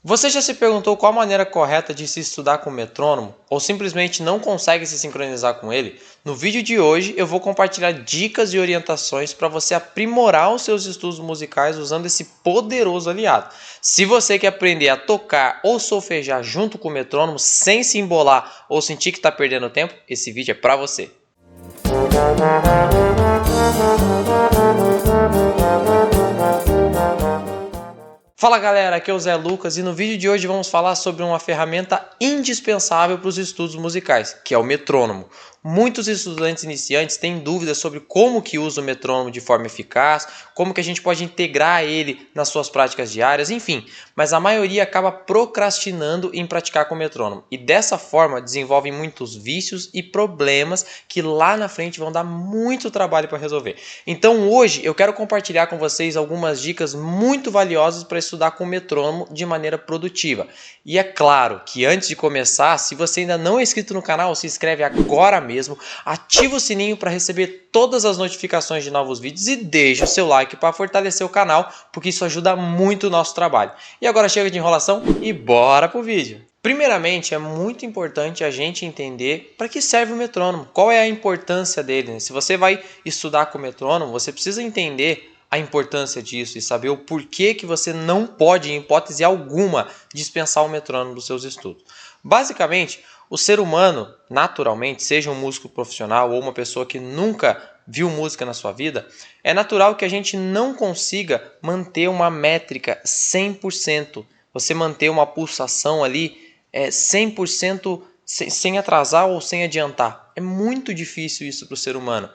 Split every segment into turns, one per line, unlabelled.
Você já se perguntou qual a maneira correta de se estudar com o metrônomo ou simplesmente não consegue se sincronizar com ele? No vídeo de hoje eu vou compartilhar dicas e orientações para você aprimorar os seus estudos musicais usando esse poderoso aliado. Se você quer aprender a tocar ou solfejar junto com o metrônomo sem se embolar ou sentir que está perdendo tempo, esse vídeo é para você. Fala galera, aqui é o Zé Lucas e no vídeo de hoje vamos falar sobre uma ferramenta indispensável para os estudos musicais, que é o metrônomo. Muitos estudantes iniciantes têm dúvidas sobre como que usa o metrônomo de forma eficaz, como que a gente pode integrar ele nas suas práticas diárias, enfim. Mas a maioria acaba procrastinando em praticar com o metrônomo e dessa forma desenvolvem muitos vícios e problemas que lá na frente vão dar muito trabalho para resolver. Então hoje eu quero compartilhar com vocês algumas dicas muito valiosas para estudar com o metrônomo de maneira produtiva. E é claro que antes de começar, se você ainda não é inscrito no canal, se inscreve agora mesmo, ativa o sininho para receber todas as notificações de novos vídeos e deixa o seu like para fortalecer o canal, porque isso ajuda muito o nosso trabalho. E agora chega de enrolação e bora pro vídeo! Primeiramente, é muito importante a gente entender para que serve o metrônomo, qual é a importância dele. Se você vai estudar com o metrônomo, você precisa entender a importância disso e saber o porquê que você não pode, em hipótese alguma, dispensar o metrônomo dos seus estudos. Basicamente, o ser humano, naturalmente, seja um músico profissional ou uma pessoa que nunca viu música na sua vida, é natural que a gente não consiga manter uma métrica 100%. Você manter uma pulsação ali 100% sem atrasar ou sem adiantar. É muito difícil isso para o ser humano.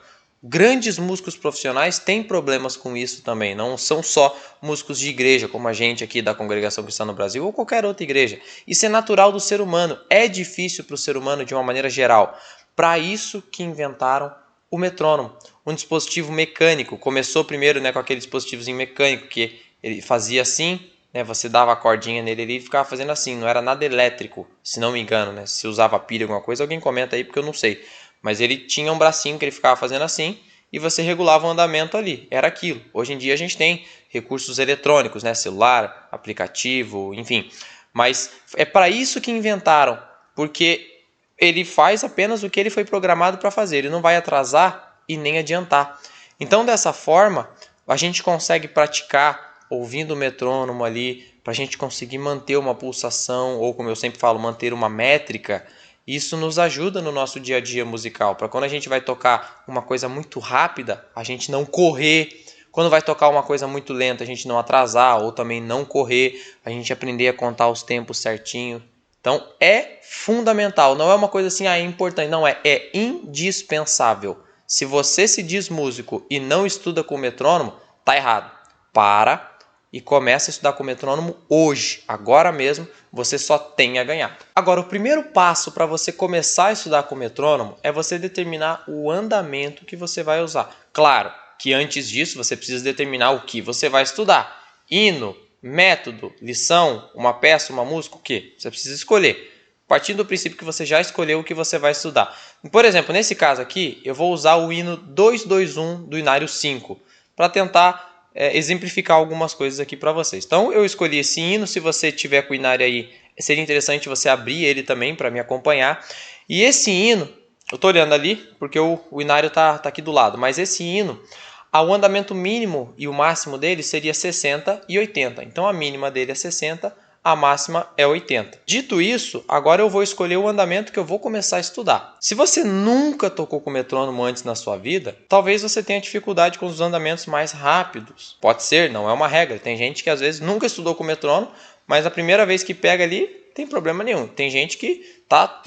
Grandes músicos profissionais têm problemas com isso também, não são só músicos de igreja, como a gente aqui da Congregação Cristã no Brasil ou qualquer outra igreja. Isso é natural do ser humano, é difícil para o ser humano de uma maneira geral. Para isso que inventaram o metrônomo, um dispositivo mecânico. Começou primeiro com aquele dispositivozinho mecânico que ele fazia assim, você dava a cordinha nele e ficava fazendo assim, não era nada elétrico, se não me engano, se usava pilha alguma coisa, alguém comenta aí porque eu não sei. Mas ele tinha um bracinho que ele ficava fazendo assim e você regulava o andamento ali. Era aquilo. Hoje em dia a gente tem recursos eletrônicos, celular, aplicativo, enfim. Mas é para isso que inventaram, porque ele faz apenas o que ele foi programado para fazer. Ele não vai atrasar e nem adiantar. Então, dessa forma, a gente consegue praticar ouvindo o metrônomo ali, para a gente conseguir manter uma pulsação, ou como eu sempre falo, manter uma métrica. Isso nos ajuda no nosso dia a dia musical, para quando a gente vai tocar uma coisa muito rápida, a gente não correr. Quando vai tocar uma coisa muito lenta, a gente não atrasar ou também não correr, a gente aprender a contar os tempos certinho. Então é fundamental, não é uma coisa assim, é importante, não é indispensável. Se você se diz músico e não estuda com o metrônomo, tá errado. Para e começa a estudar com o metrônomo hoje, agora mesmo, você só tem a ganhar. Agora, o primeiro passo para você começar a estudar com o metrônomo é você determinar o andamento que você vai usar. Claro que antes disso você precisa determinar o que você vai estudar. Hino, método, lição, uma peça, uma música, o quê? Você precisa escolher. Partindo do princípio que você já escolheu o que você vai estudar. Por exemplo, nesse caso aqui, eu vou usar o hino 221 do Inário 5 para tentar exemplificar algumas coisas aqui para vocês. Então eu escolhi esse hino, se você tiver com o Inário aí, seria interessante você abrir ele também para me acompanhar. E esse hino, eu estou olhando ali porque o Inário está aqui do lado, mas esse hino, o andamento mínimo e o máximo dele seria 60 e 80. Então a mínima dele é 60, a máxima é 80. Dito isso, agora eu vou escolher o andamento que eu vou começar a estudar. Se você nunca tocou com metrônomo antes na sua vida, talvez você tenha dificuldade com os andamentos mais rápidos. Pode ser, não é uma regra. Tem gente que às vezes nunca estudou com metrônomo, mas a primeira vez que pega ali, tem problema nenhum. Tem gente que tá,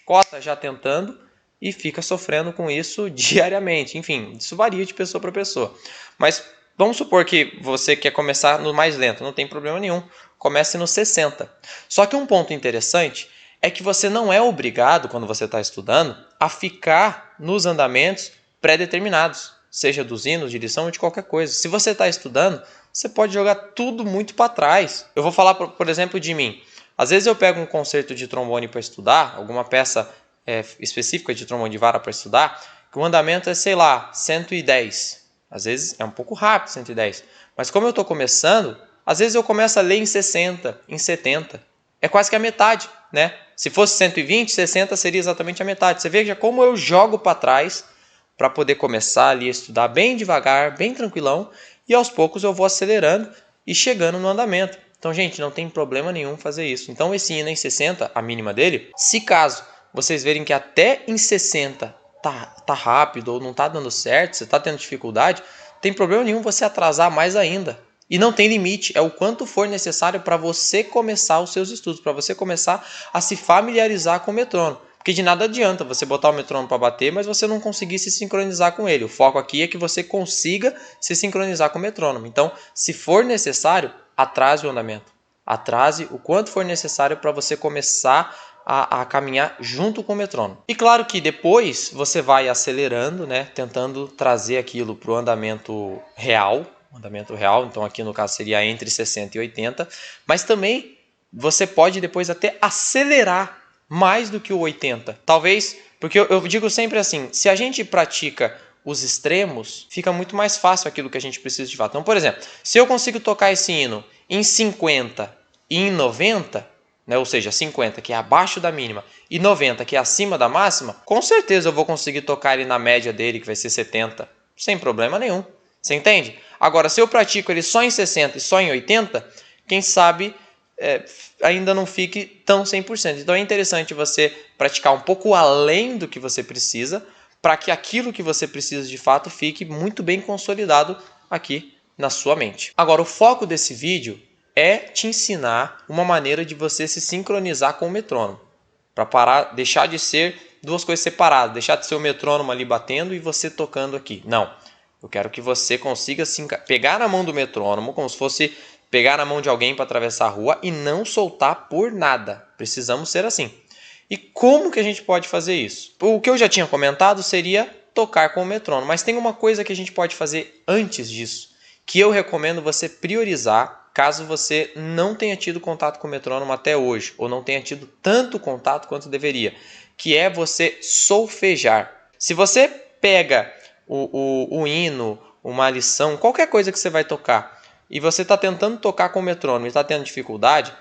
cota já tentando e fica sofrendo com isso diariamente. Enfim, isso varia de pessoa para pessoa. Mas vamos supor que você quer começar no mais lento, não tem problema nenhum. Comece no 60. Só que um ponto interessante é que você não é obrigado, quando você está estudando, a ficar nos andamentos pré-determinados, seja dos hinos, de lição ou de qualquer coisa. Se você está estudando, você pode jogar tudo muito para trás. Eu vou falar, por exemplo, de mim. Às vezes eu pego um concerto de trombone para estudar, alguma peça específica de trombone de vara para estudar, que o andamento é, sei lá, 110. Às vezes é um pouco rápido, 110. Mas como eu estou começando, Às vezes eu começo a ler em 60, em 70. É quase que a metade, né? Se fosse 120, 60 seria exatamente a metade. Você veja como eu jogo para trás para poder começar ali a estudar bem devagar, bem tranquilão, e aos poucos eu vou acelerando e chegando no andamento. Então, gente, não tem problema nenhum fazer isso. Então, esse hino em 60, a mínima dele, se caso vocês verem que até em 60 tá rápido ou não tá dando certo, você tá tendo dificuldade, não tem problema nenhum você atrasar mais ainda. E não tem limite, é o quanto for necessário para você começar os seus estudos, para você começar a se familiarizar com o metrônomo. Porque de nada adianta você botar o metrônomo para bater, mas você não conseguir se sincronizar com ele. O foco aqui é que você consiga se sincronizar com o metrônomo. Então, se for necessário, atrase o andamento. Atrase o quanto for necessário para você começar a caminhar junto com o metrônomo. E claro que depois você vai acelerando, né, tentando trazer aquilo para o andamento real. Então aqui no caso seria entre 60 e 80. Mas também você pode depois até acelerar mais do que o 80. Talvez, porque eu digo sempre assim, se a gente pratica os extremos, fica muito mais fácil aquilo que a gente precisa de fato. Então, por exemplo, se eu consigo tocar esse hino em 50 e em 90, né, ou seja, 50 que é abaixo da mínima e 90 que é acima da máxima, com certeza eu vou conseguir tocar ele na média dele, que vai ser 70, sem problema nenhum. Você entende? Agora, se eu pratico ele só em 60 e só em 80, quem sabe ainda não fique tão 100%. Então é interessante você praticar um pouco além do que você precisa, para que aquilo que você precisa de fato fique muito bem consolidado aqui na sua mente. Agora, o foco desse vídeo é te ensinar uma maneira de você se sincronizar com o metrônomo, para parar, deixar de ser duas coisas separadas, deixar de ser o metrônomo ali batendo e você tocando aqui. Não, eu quero que você consiga pegar na mão do metrônomo como se fosse pegar na mão de alguém para atravessar a rua e não soltar por nada. Precisamos ser assim. E como que a gente pode fazer isso? O que eu já tinha comentado seria tocar com o metrônomo, mas tem uma coisa que a gente pode fazer antes disso, que eu recomendo você priorizar caso você não tenha tido contato com o metrônomo até hoje, ou não tenha tido tanto contato quanto deveria, que é você solfejar. Se você pega o hino, uma lição, qualquer coisa que você vai tocar, e você está tentando tocar com o metrônomo e está tendo dificuldade,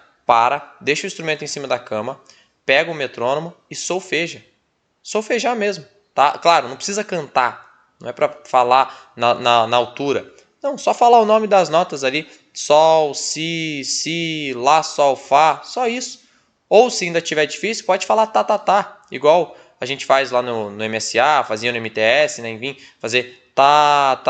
deixa o instrumento em cima da cama, pega o metrônomo e solfeja. Solfejar mesmo, tá? Claro, não precisa cantar, não é para falar na altura. Não, só falar o nome das notas ali, sol, si, lá, sol, fá, só isso. Ou se ainda tiver difícil, pode falar tá, igual a gente faz lá no MSA, fazia no MTS, né? Enfim, fazer tá.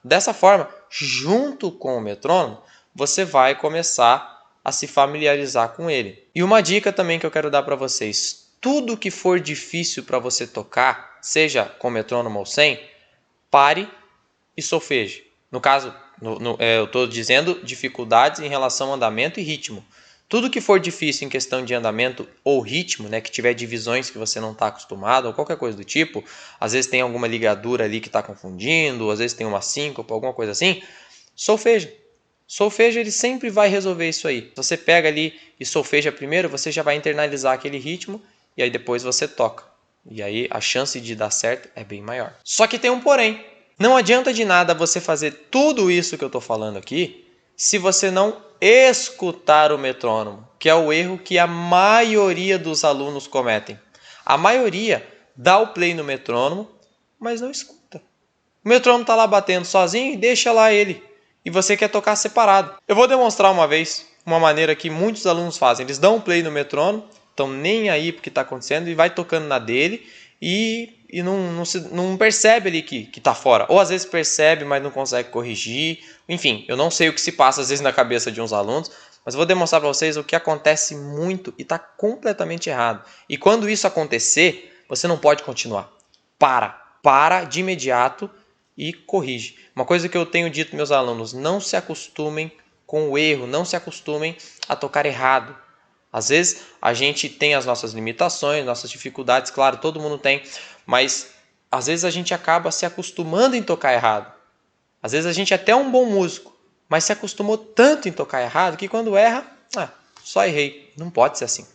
Dessa forma, junto com o metrônomo, você vai começar a se familiarizar com ele. E uma dica também que eu quero dar para vocês: tudo que for difícil para você tocar, seja com metrônomo ou sem, pare e solfeje. No caso, eu estou dizendo dificuldades em relação ao andamento e ritmo. Tudo que for difícil em questão de andamento ou ritmo, né, que tiver divisões que você não está acostumado ou qualquer coisa do tipo, às vezes tem alguma ligadura ali que está confundindo, às vezes tem uma síncope, alguma coisa assim, solfeja. Solfeja, ele sempre vai resolver isso aí. Você pega ali e solfeja primeiro, você já vai internalizar aquele ritmo e aí depois você toca. E aí a chance de dar certo é bem maior. Só que tem um porém. Não adianta de nada você fazer tudo isso que eu estou falando aqui se você não escutar o metrônomo, que é o erro que a maioria dos alunos cometem. A maioria dá o play no metrônomo, mas não escuta. O metrônomo está lá batendo sozinho e deixa lá ele. E você quer tocar separado. Eu vou demonstrar uma vez uma maneira que muitos alunos fazem. Eles dão um play no metrônomo, estão nem aí porque está acontecendo e vai tocando na dele e não percebe ali que está fora. Ou às vezes percebe, mas não consegue corrigir. Enfim, eu não sei o que se passa às vezes na cabeça de uns alunos, mas eu vou demonstrar para vocês o que acontece muito e está completamente errado. E quando isso acontecer, você não pode continuar. Para de imediato e corrige. Uma coisa que eu tenho dito meus alunos: não se acostumem com o erro, não se acostumem a tocar errado. Às vezes a gente tem as nossas limitações, nossas dificuldades, claro, todo mundo tem, mas às vezes a gente acaba se acostumando em tocar errado. Às vezes a gente é até um bom músico, mas se acostumou tanto em tocar errado que quando erra, só errei. Não pode ser assim.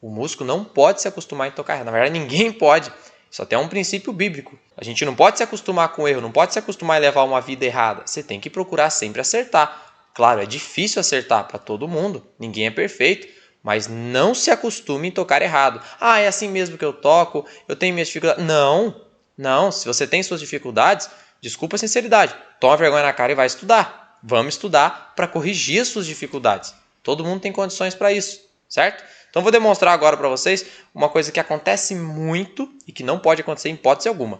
O músico não pode se acostumar em tocar errado. Na verdade, ninguém pode. Isso até é um princípio bíblico. A gente não pode se acostumar com o erro, não pode se acostumar a levar uma vida errada. Você tem que procurar sempre acertar. Claro, é difícil acertar para todo mundo, ninguém é perfeito, mas não se acostume em tocar errado. Ah, é assim mesmo que eu toco, eu tenho minhas dificuldades. Não, se você tem suas dificuldades, desculpa a sinceridade, toma vergonha na cara e vai estudar. Vamos estudar para corrigir as suas dificuldades. Todo mundo tem condições para isso, certo? Então vou demonstrar agora para vocês uma coisa que acontece muito e que não pode acontecer em hipótese alguma.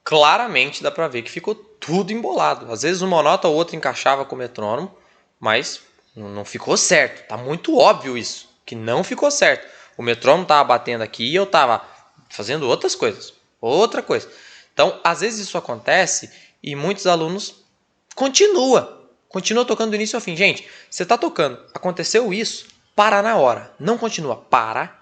Claramente dá para ver que ficou tudo embolado. Às vezes uma nota ou outra encaixava com o metrônomo, mas não ficou certo. Tá muito óbvio isso, que não ficou certo. O metrônomo estava batendo aqui e eu estava fazendo outras coisas. Outra coisa. Então, às vezes isso acontece e muitos alunos continuam tocando do início ao fim. Gente, você está tocando, aconteceu isso, para na hora. Não continua, para.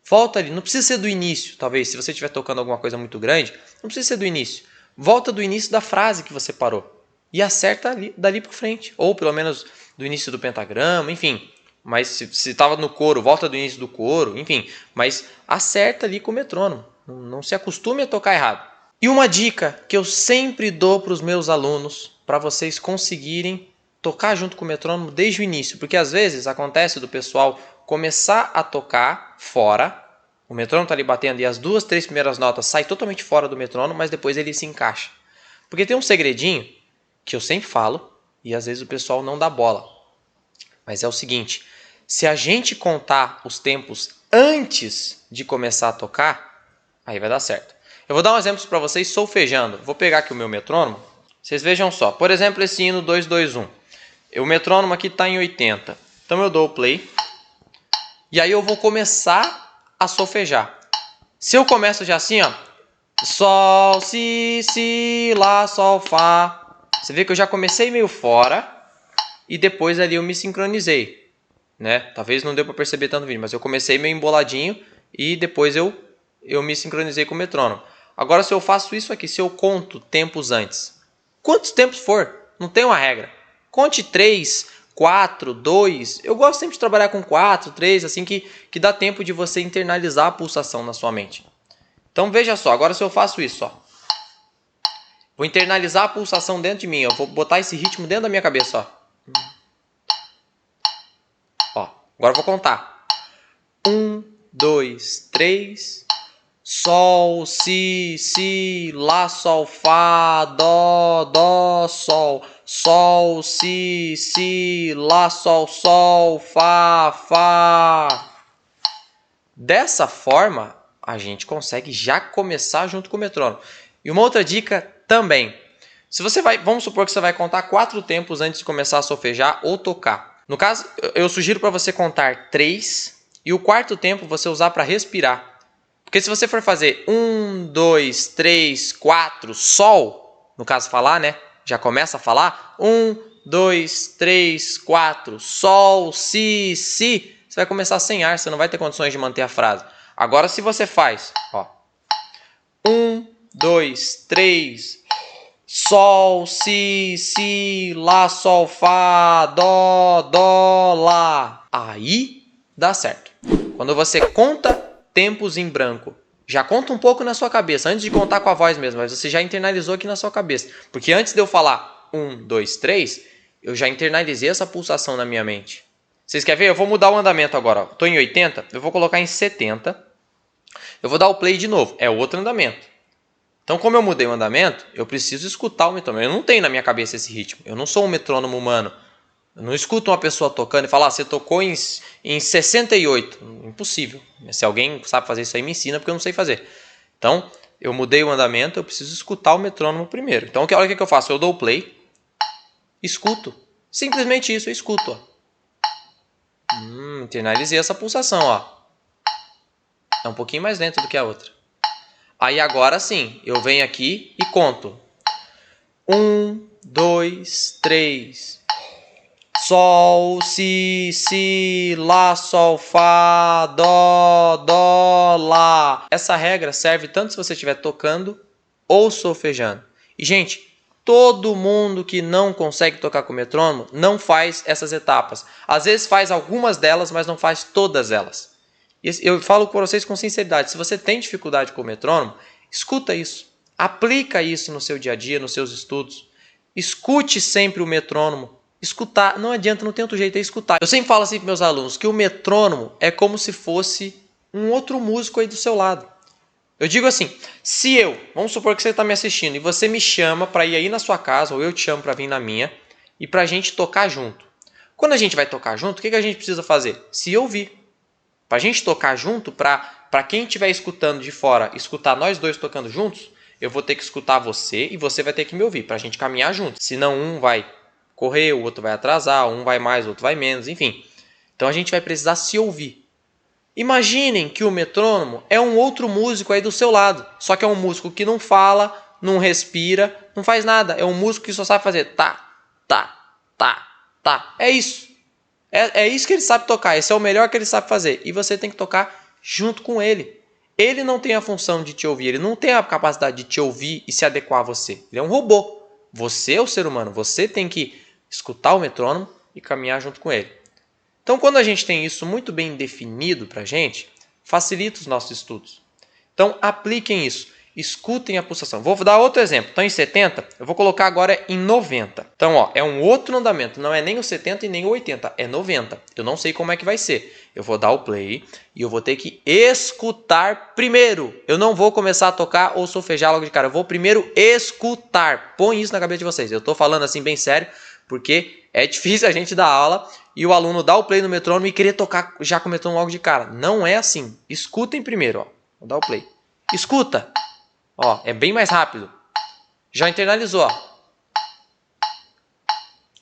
Volta ali, não precisa ser do início, talvez, se você estiver tocando alguma coisa muito grande, não precisa ser do início. Volta do início da frase que você parou e acerta ali, dali para frente, ou pelo menos do início do pentagrama, enfim. Mas se estava no coro, volta do início do coro, enfim. Mas acerta ali com o metrônomo, não se acostume a tocar errado. E uma dica que eu sempre dou para os meus alunos, para vocês conseguirem tocar junto com o metrônomo desde o início, porque às vezes acontece do pessoal começar a tocar fora, o metrônomo está ali batendo e as 2, 3 primeiras notas saem totalmente fora do metrônomo, mas depois ele se encaixa. Porque tem um segredinho que eu sempre falo e às vezes o pessoal não dá bola. Mas é o seguinte, se a gente contar os tempos antes de começar a tocar, aí vai dar certo. Eu vou dar um exemplo para vocês solfejando. Vou pegar aqui o meu metrônomo. Vocês vejam só. Por exemplo, esse hino 221. O metrônomo aqui está em 80. Então eu dou o play. E aí eu vou começar a solfejar. Se eu começo já assim, ó. Sol, si, lá, sol, fá. Você vê que eu já comecei meio fora. E depois ali eu me sincronizei. Né? Talvez não deu para perceber tanto no vídeo. Mas eu comecei meio emboladinho. E depois eu me sincronizei com o metrônomo. Agora se eu faço isso aqui. Se eu conto tempos antes. Quantos tempos for. Não tem uma regra. Conte 3, 4, 2. Eu gosto sempre de trabalhar com 4, 3, assim que dá tempo de você internalizar a pulsação na sua mente. Então veja só, agora se eu faço isso, ó. Vou internalizar a pulsação dentro de mim, eu vou botar esse ritmo dentro da minha cabeça, ó. Agora eu vou contar. 1, 2, 3. Sol, si, lá, sol, fá, dó, sol. Sol, si, lá, sol, fá. Dessa forma, a gente consegue já começar junto com o metrônomo. E uma outra dica também. Se você vamos supor que você vai contar 4 tempos antes de começar a solfejar ou tocar. No caso, eu sugiro para você contar 3 e o quarto tempo você usar para respirar. Porque se você for fazer 1, 2, 3, 4, sol, no caso falar, né? Já começa a falar. 1, 2, 3, 4, sol, si. Você vai começar sem ar, você não vai ter condições de manter a frase. Agora se você faz, ó. 1, 2, 3, sol, si, lá, sol, fá, dó, lá. Aí dá certo. Quando você conta tempos em branco, já conta um pouco na sua cabeça, antes de contar com a voz mesmo, mas você já internalizou aqui na sua cabeça. Porque antes de eu falar 1, 2, 3, eu já internalizei essa pulsação na minha mente. Vocês querem ver? Eu vou mudar o andamento agora. Estou em 80, eu vou colocar em 70. Eu vou dar o play de novo. É outro andamento. Então, como eu mudei o andamento, eu preciso escutar o metrônomo. Eu não tenho na minha cabeça esse ritmo. Eu não sou um metrônomo humano. Eu não escuto uma pessoa tocando e falar, você tocou em 68. Impossível. Se alguém sabe fazer isso aí, me ensina, porque eu não sei fazer. Então, eu mudei o andamento, eu preciso escutar o metrônomo primeiro. Então, olha o que eu faço. Eu dou o play, escuto. Simplesmente isso, eu escuto. Ó. Internalizei essa pulsação. Ó. É um pouquinho mais lento do que a outra. Aí agora sim, eu venho aqui e conto. 1, 2, 3... Sol, si, lá, sol, fá, dó, lá. Essa regra serve tanto se você estiver tocando ou solfejando. E, gente, todo mundo que não consegue tocar com metrônomo não faz essas etapas. Às vezes faz algumas delas, mas não faz todas elas. E eu falo com vocês com sinceridade, se você tem dificuldade com o metrônomo, escuta isso. Aplica isso no seu dia a dia, nos seus estudos. Escute sempre o metrônomo. Escutar, não adianta, não tem outro jeito, é escutar. Eu sempre falo assim para meus alunos, que o metrônomo é como se fosse um outro músico aí do seu lado. Eu digo assim, vamos supor que você está me assistindo e você me chama para ir aí na sua casa, ou eu te chamo para vir na minha, e para a gente tocar junto. Quando a gente vai tocar junto, o que a gente precisa fazer? Se ouvir. Para a gente tocar junto, para quem estiver escutando de fora, escutar nós dois tocando juntos, eu vou ter que escutar você e você vai ter que me ouvir, para a gente caminhar junto. Senão um vai correr, o outro vai atrasar, um vai mais, o outro vai menos, enfim. Então a gente vai precisar se ouvir. Imaginem que o metrônomo é um outro músico aí do seu lado, só que é um músico que não fala, não respira, não faz nada. É um músico que só sabe fazer tá, tá, tá, tá. É isso. É isso que ele sabe tocar, esse é o melhor que ele sabe fazer. E você tem que tocar junto com ele. Ele não tem a função de te ouvir, ele não tem a capacidade de te ouvir e se adequar a você. Ele é um robô. Você é o ser humano, você tem que escutar o metrônomo e caminhar junto com ele. Então, quando a gente tem isso muito bem definido para a gente, facilita os nossos estudos. Então, apliquem isso. Escutem a pulsação. Vou dar outro exemplo. Então, em 70, eu vou colocar agora em 90. Então, ó, é um outro andamento. Não é nem o 70 e nem o 80. É 90. Eu não sei como é que vai ser. Eu vou dar o play e eu vou ter que escutar primeiro. Eu não vou começar a tocar ou solfejar logo de cara. Eu vou primeiro escutar. Põe isso na cabeça de vocês. Eu estou falando assim bem sério, porque é difícil a gente dar aula e o aluno dar o play no metrônomo e querer tocar já com o metrônomo logo de cara. Não é assim. Escutem primeiro, ó. Vou dar o play. Escuta. Ó, é bem mais rápido. Já internalizou, ó.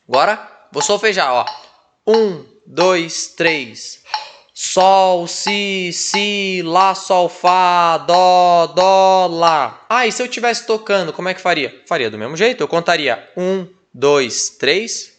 Agora, vou solfejar, ó. 1, 2, 3. Sol, si, lá, sol, fá, dó, lá. Ah, e se eu estivesse tocando, como é que faria? Faria do mesmo jeito. Eu contaria 1, 2, 3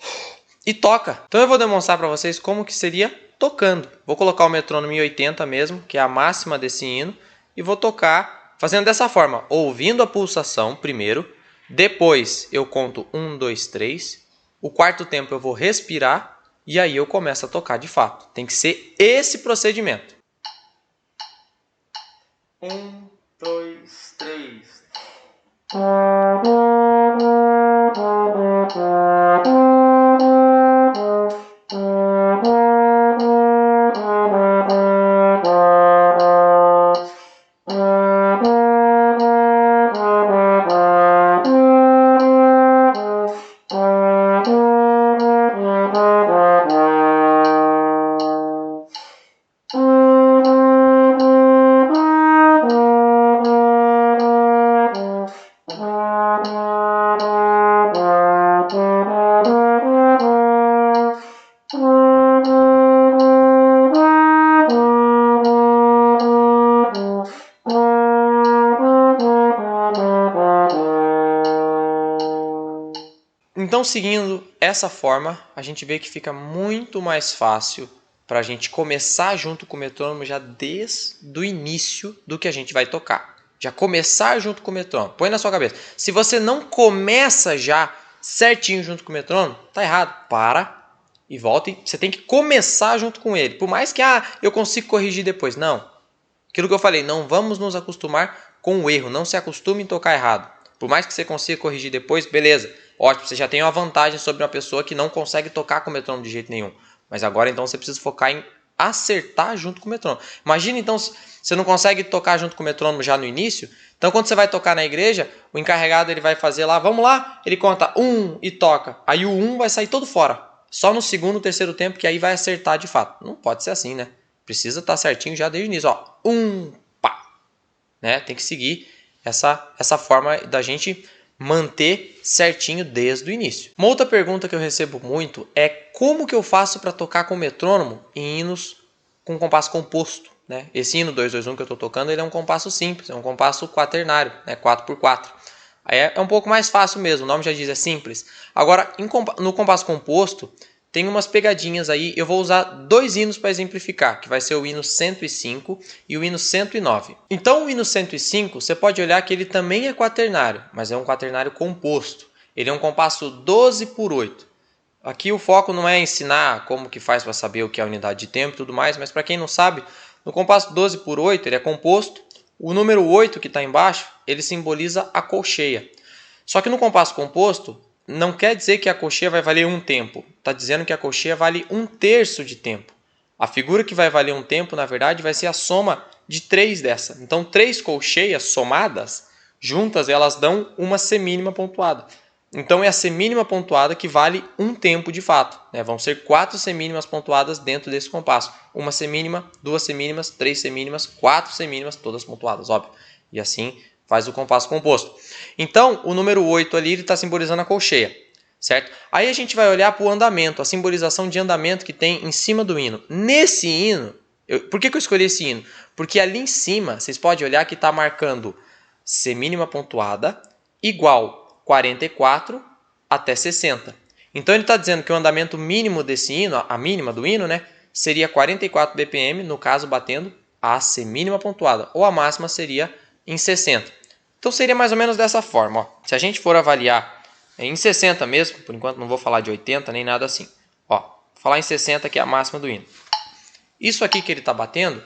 e toca. Então eu vou demonstrar para vocês como que seria tocando. Vou colocar o metrônomo em 80 mesmo, que é a máxima desse hino, e vou tocar fazendo dessa forma, ouvindo a pulsação primeiro, depois eu conto 1, 2, 3, o quarto tempo eu vou respirar e aí eu começo a tocar de fato. Tem que ser esse procedimento. 1, 2, 3. Então, seguindo essa forma, a gente vê que fica muito mais fácil para a gente começar junto com o metrônomo já desde o início do que a gente vai tocar. Já começar junto com o metrônomo. Põe na sua cabeça. Se você não começa já certinho junto com o metrônomo, tá errado. Para e volta. Você tem que começar junto com ele. Por mais que eu consigo corrigir depois. Não. Aquilo que eu falei, não vamos nos acostumar com o erro. Não se acostume em tocar errado. Por mais que você consiga corrigir depois, beleza. Ótimo, você já tem uma vantagem sobre uma pessoa que não consegue tocar com o metrônomo de jeito nenhum. Mas agora então você precisa focar em acertar junto com o metrônomo. Imagina então, se você não consegue tocar junto com o metrônomo já no início, então quando você vai tocar na igreja, o encarregado ele vai fazer lá, vamos lá, ele conta 1 e toca. Aí o 1 vai sair todo fora. Só no segundo, terceiro tempo que aí vai acertar de fato. Não pode ser assim, né? Precisa estar certinho já desde o início. Ó, 1, pá. Né? Tem que seguir essa forma da gente manter certinho desde o início. Uma outra pergunta que eu recebo muito é como que eu faço para tocar com metrônomo em hinos com compasso composto, né? Esse hino 2-2-1 que eu estou tocando, ele é um compasso simples, é um compasso quaternário, né? 4x4. Aí é um pouco mais fácil mesmo, o nome já diz, é simples. Agora, no compasso composto, tem umas pegadinhas aí. Eu vou usar dois hinos para exemplificar, que vai ser o hino 105 e o hino 109. Então o hino 105, você pode olhar que ele também é quaternário, mas é um quaternário composto. Ele é um compasso 12 por 8. Aqui o foco não é ensinar como que faz para saber o que é a unidade de tempo e tudo mais, mas para quem não sabe, no compasso 12 por 8 ele é composto. O número 8 que está embaixo, ele simboliza a colcheia. Só que no compasso composto, não quer dizer que a colcheia vai valer um tempo. Está dizendo que a colcheia vale um terço de tempo. A figura que vai valer um tempo, na verdade, vai ser a soma de 3 dessa. Então, 3 colcheias somadas, juntas, elas dão uma semínima pontuada. Então, é a semínima pontuada que vale um tempo de fato. Vão ser 4 semínimas pontuadas dentro desse compasso. Uma semínima, 2 semínimas, 3 semínimas, 4 semínimas, todas pontuadas, óbvio. E assim faz o compasso composto. Então, o número 8 ali está simbolizando a colcheia, certo? Aí a gente vai olhar para o andamento, a simbolização de andamento que tem em cima do hino. Nesse hino, por que eu escolhi esse hino? Porque ali em cima, vocês podem olhar que está marcando semínima pontuada igual 44 até 60. Então ele está dizendo que o andamento mínimo desse hino, a mínima do hino, seria 44 BPM, no caso batendo a semínima pontuada, ou a máxima seria em 60. Então seria mais ou menos dessa forma. Ó. Se a gente for avaliar em 60 mesmo, por enquanto não vou falar de 80 nem nada assim. Ó, vou falar em 60 que é a máxima do hino. Isso aqui que ele está batendo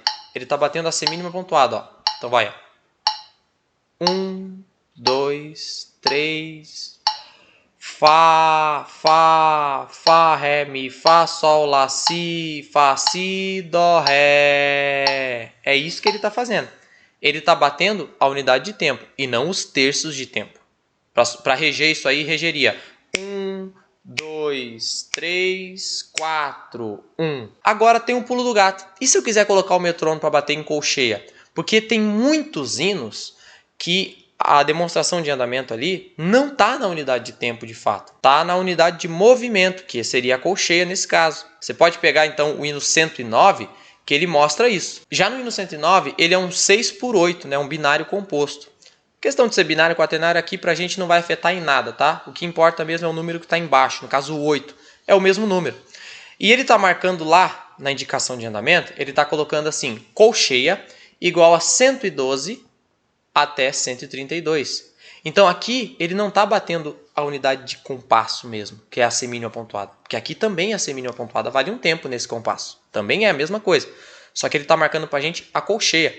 a semínima pontuada. Ó. Então vai. 1, 2, 3... Fá, Fá, Fá, Ré, Mi, Fá, Sol, Lá, Si, Fá, Si, Dó, Ré. É isso que ele está fazendo. Ele está batendo a unidade de tempo e não os terços de tempo. Para reger isso aí, regeria 1, 2, 3, 4, 1. Agora tem um pulo do gato. E se eu quiser colocar o metrônomo para bater em colcheia? Porque tem muitos hinos que a demonstração de andamento ali não está na unidade de tempo de fato. Está na unidade de movimento, que seria a colcheia nesse caso. Você pode pegar então o hino 109, que ele mostra isso. Já no hino 109, ele é um 6 por 8, um binário composto. A questão de ser binário quaternário aqui para a gente não vai afetar em nada, tá? O que importa mesmo é o número que está embaixo, no caso o 8. É o mesmo número. E ele está marcando lá, na indicação de andamento, ele está colocando assim, colcheia igual a 112 até 132. Então aqui ele não está batendo a unidade de compasso mesmo, que é a semínima pontuada. Porque aqui também a semínima pontuada vale um tempo nesse compasso. Também é a mesma coisa. Só que ele está marcando para a gente a colcheia.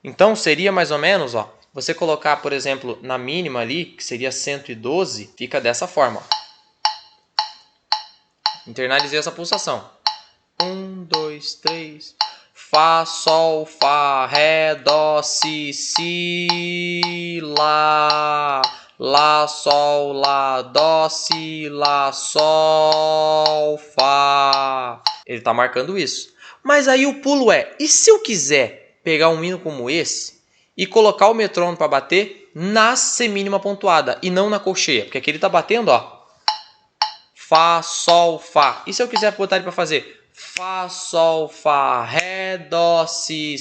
Então seria mais ou menos, ó, você colocar, por exemplo, na mínima ali, que seria 112, fica dessa forma. Ó. Internalizei essa pulsação. 1, 2, 3... Fá, Sol, Fá, Ré, Dó, Si, Lá, Lá, Sol, Lá, Dó, Si, Lá, Sol, Fá. Ele está marcando isso. Mas aí o pulo é, e se eu quiser pegar um hino como esse e colocar o metrônomo para bater na semínima pontuada e não na colcheia? Porque aqui ele está batendo, ó, Fá, Sol, Fá. E se eu quiser botar ele para fazer Fá, Sol, Fá, Ré, Dó, Si,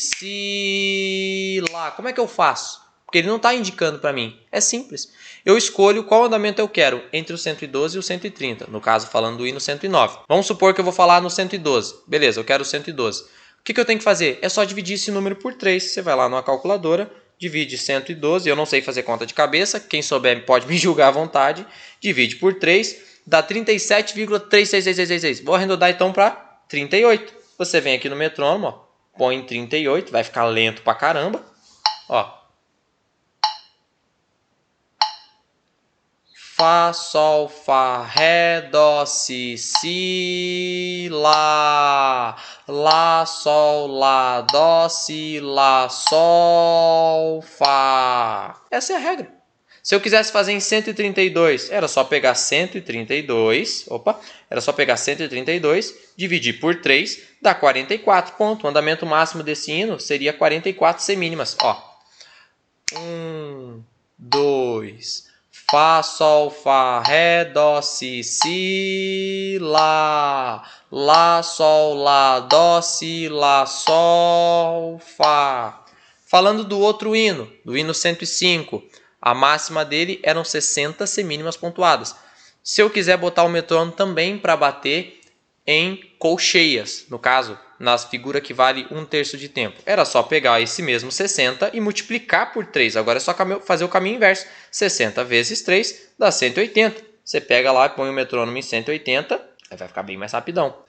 Lá. Como é que eu faço? Porque ele não está indicando para mim. É simples. Eu escolho qual andamento eu quero entre o 112 e o 130. No caso, falando do hino 109. Vamos supor que eu vou falar no 112. Beleza, eu quero o 112. O que eu tenho que fazer? É só dividir esse número por 3. Você vai lá numa calculadora, divide 112. Eu não sei fazer conta de cabeça. Quem souber pode me julgar à vontade. Divide por 3. Dá 37,36666. Vou arredondar então para 38. Você vem aqui no metrônomo, ó, põe em 38, vai ficar lento pra caramba. Ó. Fá, Sol, Fá, Ré, Dó, Si, Lá. Lá, Sol, Lá, Dó, Si, Lá, Sol, Fá. Essa é a regra. Se eu quisesse fazer em 132, era só pegar 132, era só pegar 132, dividir por 3, dá 44, ponto. O andamento máximo desse hino seria 44 semínimas, ó. 1, 2, Fá, Sol, Fá, Ré, Dó, Si, Lá. Lá, Sol, Lá, Dó, Si, Lá, Sol, Fá. Falando do outro hino, do hino 105, a máxima dele eram 60 semínimas pontuadas. Se eu quiser botar o metrônomo também para bater em colcheias, no caso, nas figuras que vale 1/3 de tempo. Era só pegar esse mesmo 60 e multiplicar por 3. Agora é só fazer o caminho inverso. 60 vezes 3 dá 180. Você pega lá e põe o metrônomo em 180, aí vai ficar bem mais rapidão.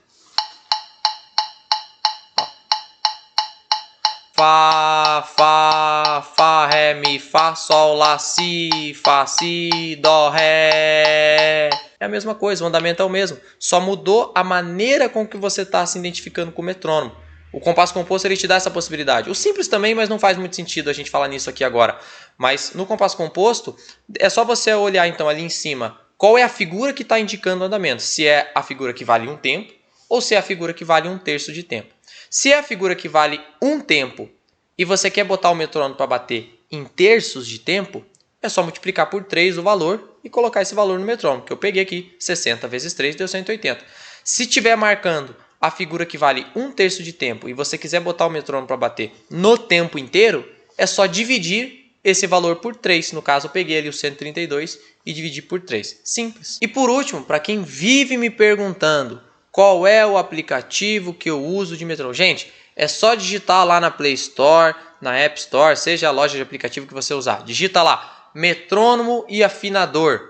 Fá, fá, fá, ré, mi, fá, sol, lá, si, fá, si, dó, ré. É a mesma coisa, o andamento é o mesmo. Só mudou a maneira com que você está se identificando com o metrônomo. O compasso composto ele te dá essa possibilidade. O simples também, mas não faz muito sentido a gente falar nisso aqui agora. Mas no compasso composto, é só você olhar então ali em cima qual é a figura que está indicando o andamento. Se é a figura que vale 1 tempo ou se é a figura que vale 1/3 de tempo. Se é a figura que vale 1 tempo e você quer botar o metrônomo para bater em terços de tempo, é só multiplicar por 3 o valor e colocar esse valor no metrônomo, que eu peguei aqui, 60 vezes 3 deu 180. Se tiver marcando a figura que vale 1/3 de tempo e você quiser botar o metrônomo para bater no tempo inteiro, é só dividir esse valor por 3. No caso, eu peguei ali o 132 e dividi por 3. Simples. E por último, para quem vive me perguntando qual é o aplicativo que eu uso de metrônomo? Gente, é só digitar lá na Play Store, na App Store, seja a loja de aplicativo que você usar. Digita lá, metrônomo e afinador.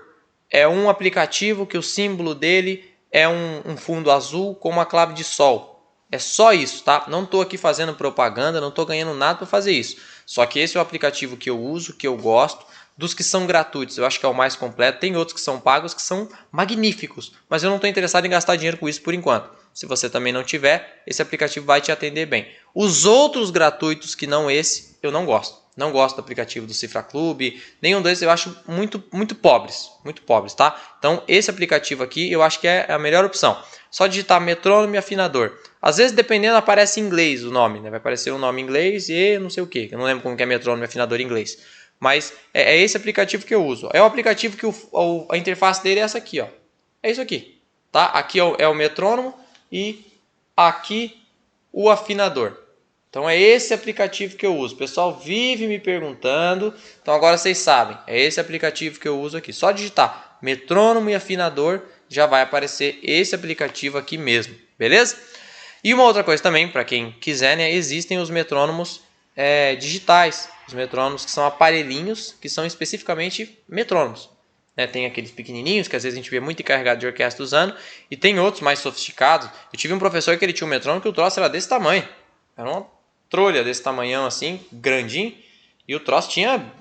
É um aplicativo que o símbolo dele é um fundo azul com uma clave de sol. É só isso, tá? Não estou aqui fazendo propaganda, não estou ganhando nada para fazer isso. Só que esse é o aplicativo que eu uso, que eu gosto. Dos que são gratuitos, eu acho que é o mais completo. Tem outros que são pagos, que são magníficos. Mas eu não estou interessado em gastar dinheiro com isso por enquanto. Se você também não tiver, esse aplicativo vai te atender bem. Os outros gratuitos, que não esse, eu não gosto. Não gosto do aplicativo do Cifra Clube. Nenhum desses eu acho muito pobres. Muito pobres, tá? Então, esse aplicativo aqui, eu acho que é a melhor opção. Só digitar metrônomo e afinador. Às vezes, dependendo, aparece em inglês o nome, né? Vai aparecer um nome em inglês e não sei o que. Eu não lembro como que é metrônomo e afinador em inglês. Mas é esse aplicativo que eu uso. É o aplicativo que a interface dele é essa aqui, ó. É isso aqui, tá? Aqui é o metrônomo e aqui o afinador. Então é esse aplicativo que eu uso. O pessoal vive me perguntando. Então agora vocês sabem. É esse aplicativo que eu uso aqui. Só digitar metrônomo e afinador já vai aparecer esse aplicativo aqui mesmo. Beleza? E uma outra coisa também, para quem quiser, né? Existem os metrônomos digitais. Os metrônomos que são aparelhinhos que são especificamente metrônomos. Tem aqueles pequenininhos que às vezes a gente vê muito encarregado de orquestra usando. E tem outros mais sofisticados. Eu tive um professor que ele tinha um metrônomo que o troço era desse tamanho. Era uma trolha desse tamanhão assim, grandinho. E o troço tinha,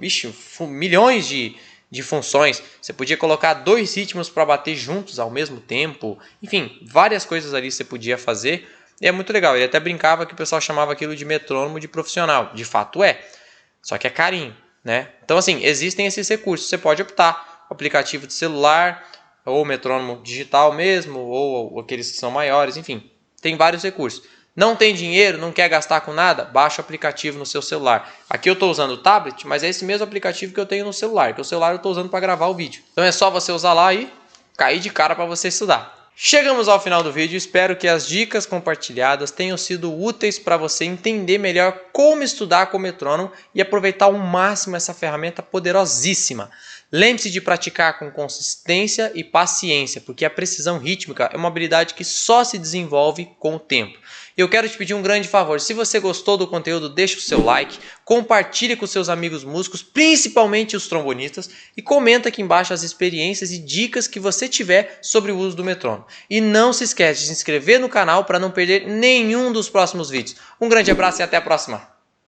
milhões de funções. Você podia colocar 2 ritmos para bater juntos ao mesmo tempo. Enfim, várias coisas ali você podia fazer. E é muito legal. Ele até brincava que o pessoal chamava aquilo de metrônomo de profissional. De fato é. Só que é carinho, né? Então, assim, existem esses recursos. Você pode optar. Aplicativo de celular, ou metrônomo digital mesmo, ou aqueles que são maiores, enfim. Tem vários recursos. Não tem dinheiro, não quer gastar com nada? Baixa o aplicativo no seu celular. Aqui eu estou usando o tablet, mas é esse mesmo aplicativo que eu tenho no celular, que o celular eu estou usando para gravar o vídeo. Então é só você usar lá e cair de cara para você estudar. Chegamos ao final do vídeo, espero que as dicas compartilhadas tenham sido úteis para você entender melhor como estudar com o metrônomo e aproveitar ao máximo essa ferramenta poderosíssima. Lembre-se de praticar com consistência e paciência, porque a precisão rítmica é uma habilidade que só se desenvolve com o tempo. Eu quero te pedir um grande favor, se você gostou do conteúdo, deixe o seu like, compartilhe com seus amigos músicos, principalmente os trombonistas, e comenta aqui embaixo as experiências e dicas que você tiver sobre o uso do metrônomo. E não se esquece de se inscrever no canal para não perder nenhum dos próximos vídeos. Um grande abraço e até a próxima!